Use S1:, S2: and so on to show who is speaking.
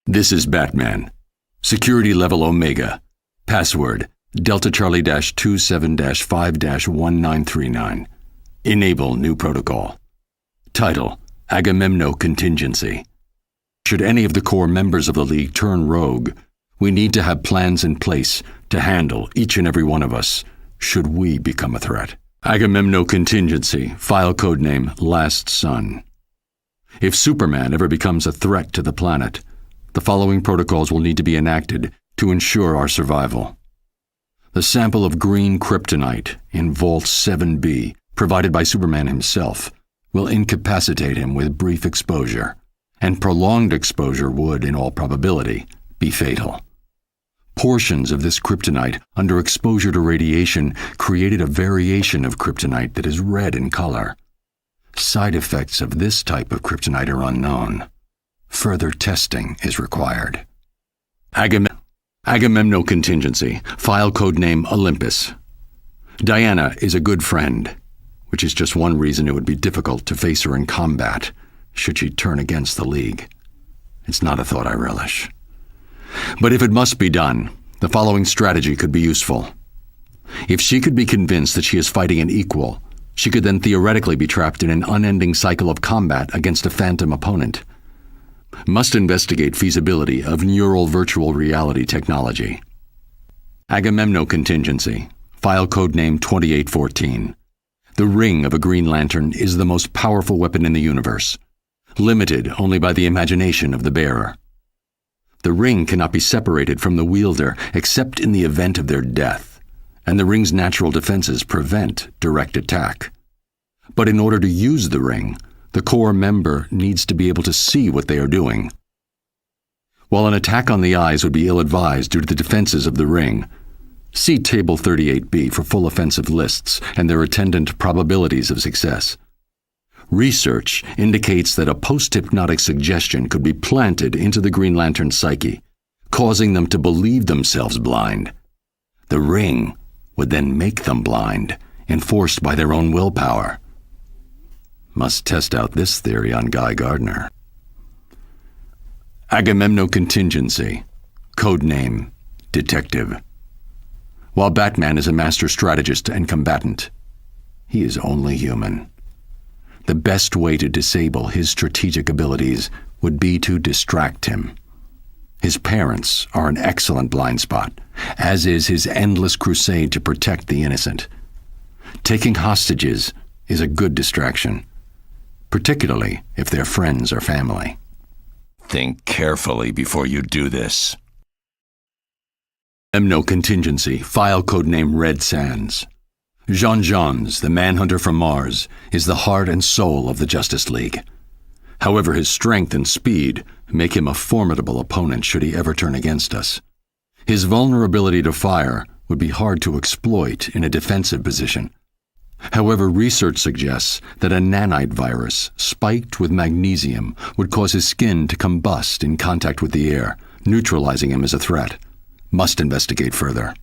S1: This is Batman. Security level Omega. Password Delta Charlie-27-5-1939. Enable new protocol. Title Agamemno Contingency. Should any of the core members of the League turn rogue, we need to have plans in place to handle each and every one of us should we become a threat. Agamemno Contingency, file codename Last Son. If Superman ever becomes a threat to the planet, the following protocols will need to be enacted to ensure our survival. The sample of green kryptonite in Vault 7B, provided by Superman himself, will incapacitate him with brief exposure, and prolonged exposure would, in all probability, be fatal. Portions of this kryptonite under exposure to radiation created a variation of kryptonite that is red in color. Side effects of this type of kryptonite are unknown. Further testing is required. Agamemno Contingency, file codename Olympus. Diana is a good friend, which is just one reason it would be difficult to face her in combat should she turn against the League. It's not a thought I relish. But if it must be done, the following strategy could be useful. If she could be convinced that she is fighting an equal, she could then theoretically be trapped in an unending cycle of combat against a phantom opponent. Must investigate feasibility of neural virtual reality technology. Agamemno Contingency, file codename 2814. The ring of a Green Lantern is the most powerful weapon in the universe, limited only by the imagination of the bearer. The ring cannot be separated from the wielder except in the event of their death, and the ring's natural defenses prevent direct attack. But in order to use the ring, the core member needs to be able to see what they are doing. While an attack on the eyes would be ill-advised due to the defenses of the ring, see Table 38B for full offensive lists and their attendant probabilities of success. Research indicates that a post-hypnotic suggestion could be planted into the Green Lantern's psyche, causing them to believe themselves blind. The ring would then make them blind, enforced by their own willpower. Must test out this theory on Guy Gardner. Agamemno Contingency, codename Detective. While Batman is a master strategist and combatant, he is only human. The best way to disable his strategic abilities would be to distract him. His parents are an excellent blind spot, as is his endless crusade to protect the innocent. Taking hostages is a good distraction, particularly if their friends or family.
S2: Think carefully before you do this.
S1: Agamemno Contingency, file codename Red Sands. Jean-Jeans, the Manhunter from Mars, is the heart and soul of the Justice League. However, his strength and speed make him a formidable opponent should he ever turn against us. His vulnerability to fire would be hard to exploit in a defensive position. However, research suggests that a nanite virus spiked with magnesium would cause his skin to combust in contact with the air, neutralizing him as a threat. Must investigate further.